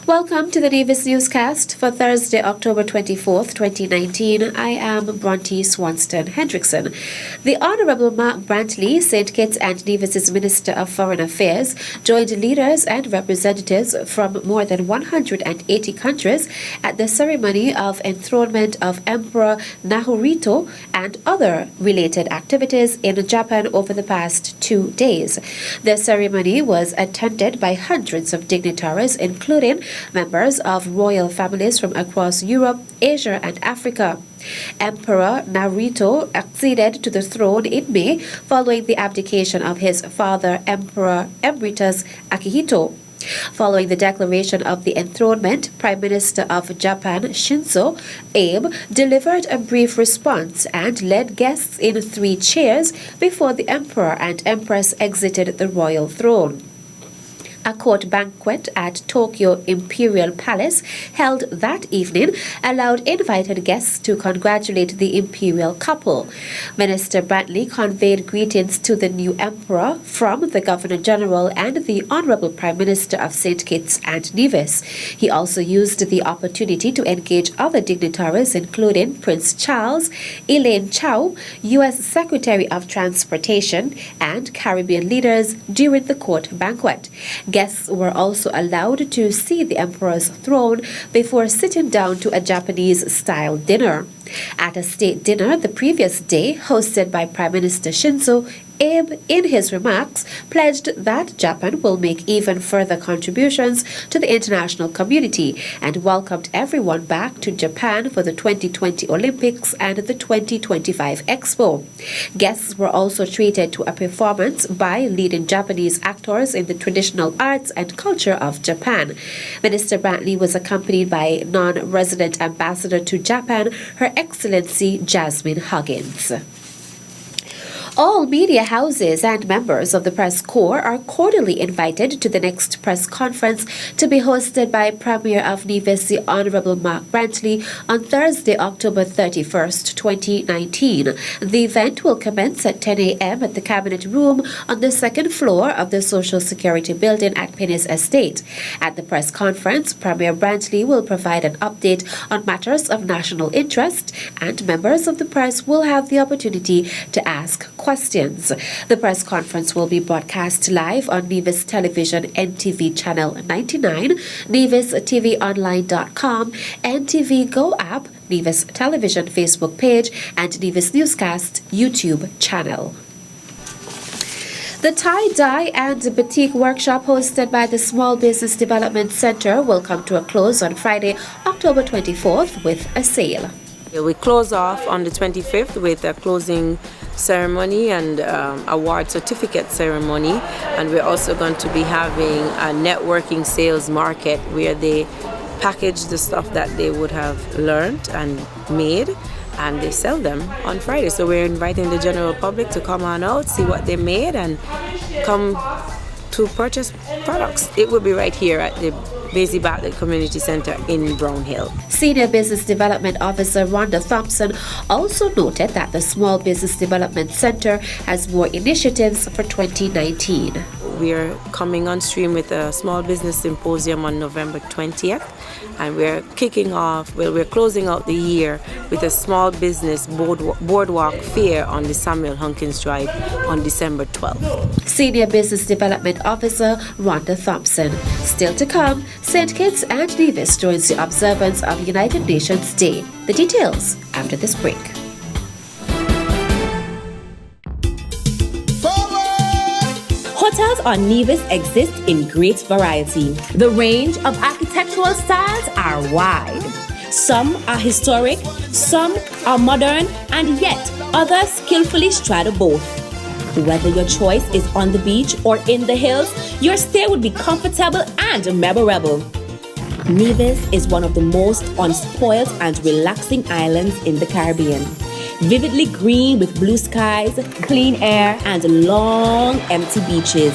Welcome to the Nevis Newscast for Thursday, October 24th, 2019. I am Bronte Swanston Hendrickson. The Honourable Mark Brantley, St. Kitts and Nevis's Minister of Foreign Affairs, joined leaders and representatives from more than 180 countries at the ceremony of enthronement of Emperor Naruhito and other related activities in Japan over the past 2 days. The ceremony was attended by hundreds of dignitaries, including members of royal families from across Europe, Asia, and Africa. Emperor Naruhito acceded to the throne in May following the abdication of his father, Emperor Emeritus Akihito. Following the declaration of the enthronement, Prime Minister of Japan Shinzo Abe delivered a brief response and led guests in 3 chairs before the Emperor and Empress exited the royal throne. A court banquet at Tokyo Imperial Palace held that evening allowed invited guests to congratulate the imperial couple. Minister Brantley conveyed greetings to the new emperor from the Governor General and the Honourable Prime Minister of St. Kitts and Nevis. He also used the opportunity to engage other dignitaries, including Prince Charles, Elaine Chao, U.S. Secretary of Transportation, and Caribbean leaders during the court banquet. Guests were also allowed to see the emperor's throne before sitting down to a Japanese-style dinner. At a state dinner the previous day, hosted by Prime Minister Shinzo, Abe, in his remarks, pledged that Japan will make even further contributions to the international community and welcomed everyone back to Japan for the 2020 Olympics and the 2025 Expo. Guests were also treated to a performance by leading Japanese actors in the traditional arts and culture of Japan. Minister Brantley was accompanied by non-resident ambassador to Japan, Her Excellency Jasmine Huggins. All media houses and members of the press corps are cordially invited to the next press conference to be hosted by Premier of Nevis, the Honourable Mark Brantley, on Thursday, October 31st, 2019. The event will commence at 10 a.m. at the Cabinet Room on the 2nd floor of the Social Security Building at Pennis Estate. At the press conference, Premier Brantley will provide an update on matters of national interest, and members of the press will have the opportunity to ask questions. The press conference will be broadcast live on Nevis Television NTV Channel 99, NevisTVOnline.com, NTV Go app, Nevis Television Facebook page, and Nevis Newscast YouTube channel. The tie-dye and batik workshop hosted by the Small Business Development Center will come to a close on Friday, October 24th with a sale. We close off on the 25th with a closing ceremony and award certificate ceremony, and we're also going to be having a networking sales market where they package the stuff that they would have learned and made, and they sell them on Friday. So we're inviting the general public to come on out, see what they made, and come to purchase products. It will be right here at the Basie Bartlett Community Center in Brown Hill. Senior Business Development Officer Rhonda Thompson also noted that the Small Business Development Center has more initiatives for 2019. We are coming on stream with a small business symposium on November 20th, and we're we're closing out the year with a small business boardwalk fair on the Samuel Hunkins Drive on December 12th. Senior Business Development Officer Rhonda Thompson. Still to come, St. Kitts and Nevis joins the observance of United Nations Day. The details after this break. Hotels on Nevis exist in great variety. The range of architectural styles are wide. Some are historic, some are modern, and yet others skillfully straddle both. Whether your choice is on the beach or in the hills, your stay would be comfortable and memorable. Nevis is one of the most unspoiled and relaxing islands in the Caribbean. Vividly green with blue skies, clean air, and long, empty beaches.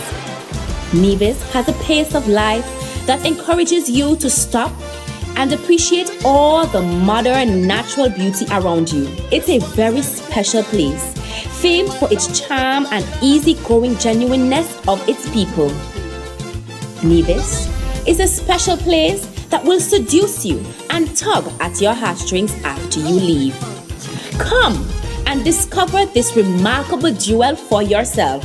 Nevis has a pace of life that encourages you to stop and appreciate all the modern natural beauty around you. It's a very special place, famed for its charm and easygoing genuineness of its people. Nevis is a special place that will seduce you and tug at your heartstrings after you leave. Come and discover this remarkable jewel for yourself.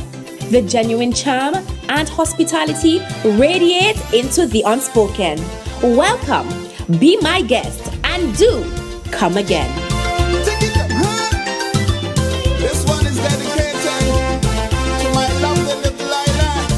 The genuine charm and hospitality radiate into the unspoken. Welcome, be my guest, and do come again. This one is dedicated to my lovely little island.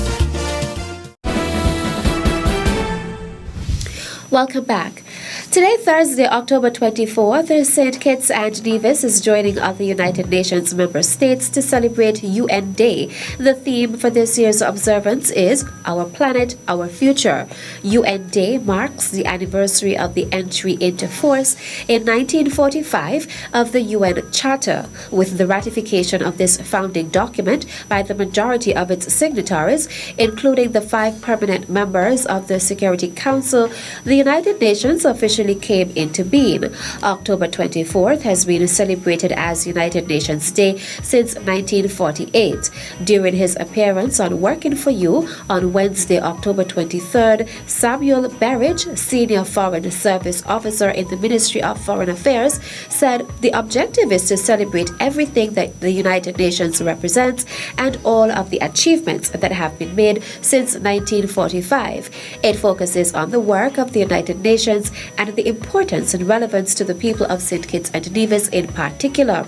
Welcome back. Today, Thursday, October 24th, St. Kitts and Nevis is joining other United Nations member states to celebrate UN Day. The theme for this year's observance is Our Planet, Our Future. UN Day marks the anniversary of the entry into force in 1945 of the UN Charter. With the ratification of this founding document by the majority of its signatories, including the 5 permanent members of the Security Council, the United Nations officially came into being. October 24th has been celebrated as United Nations Day since 1948. During his appearance on Working for You on Wednesday, October 23rd, Samuel Berridge, Senior Foreign Service Officer in the Ministry of Foreign Affairs, said the objective is to celebrate everything that the United Nations represents and all of the achievements that have been made since 1945. It focuses on the work of the United Nations and the importance and relevance to the people of St. Kitts and Nevis in particular.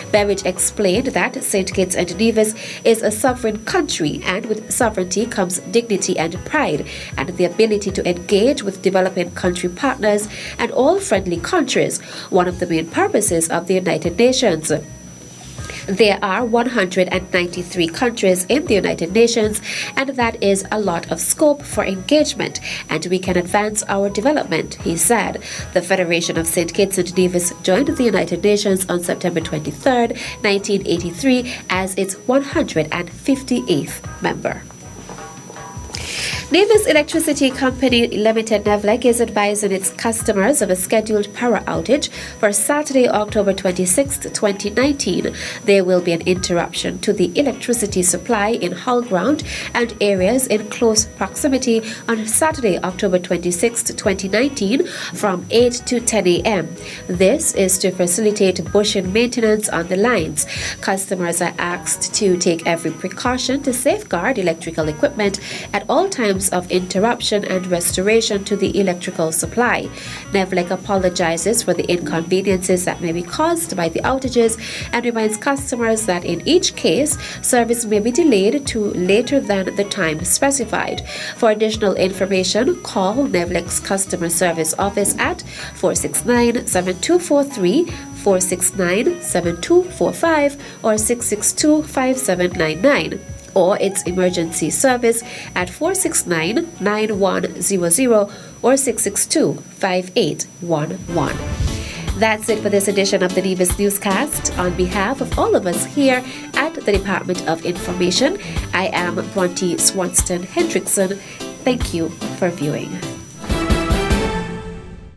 Berridge explained that St. Kitts and Nevis is a sovereign country, and with sovereignty comes dignity and pride, and the ability to engage with developing country partners and all friendly countries, one of the main purposes of the United Nations. There are 193 countries in the United Nations, and that is a lot of scope for engagement, and we can advance our development, he said. The Federation of St. Kitts and Nevis joined the United Nations on September 23, 1983, as its 158th member. Nevis Electricity Company Limited Nevlec is advising its customers of a scheduled power outage for Saturday, October 26, 2019. There will be an interruption to the electricity supply in Hull Ground and areas in close proximity on Saturday, October 26, 2019 from 8 to 10 a.m. This is to facilitate bushing maintenance on the lines. Customers are asked to take every precaution to safeguard electrical equipment at all times of interruption and restoration to the electrical supply. Nevlec apologizes for the inconveniences that may be caused by the outages and reminds customers that in each case, service may be delayed to later than the time specified. For additional information, call Nevlec's customer service office at 469-7243, 469-7245, or 662-5799. or its emergency service at 469-9100 or 662-5811. That's it for this edition of the Nevis Newscast. On behalf of all of us here at the Department of Information, I am Bronte Swanston Hendrickson. Thank you for viewing.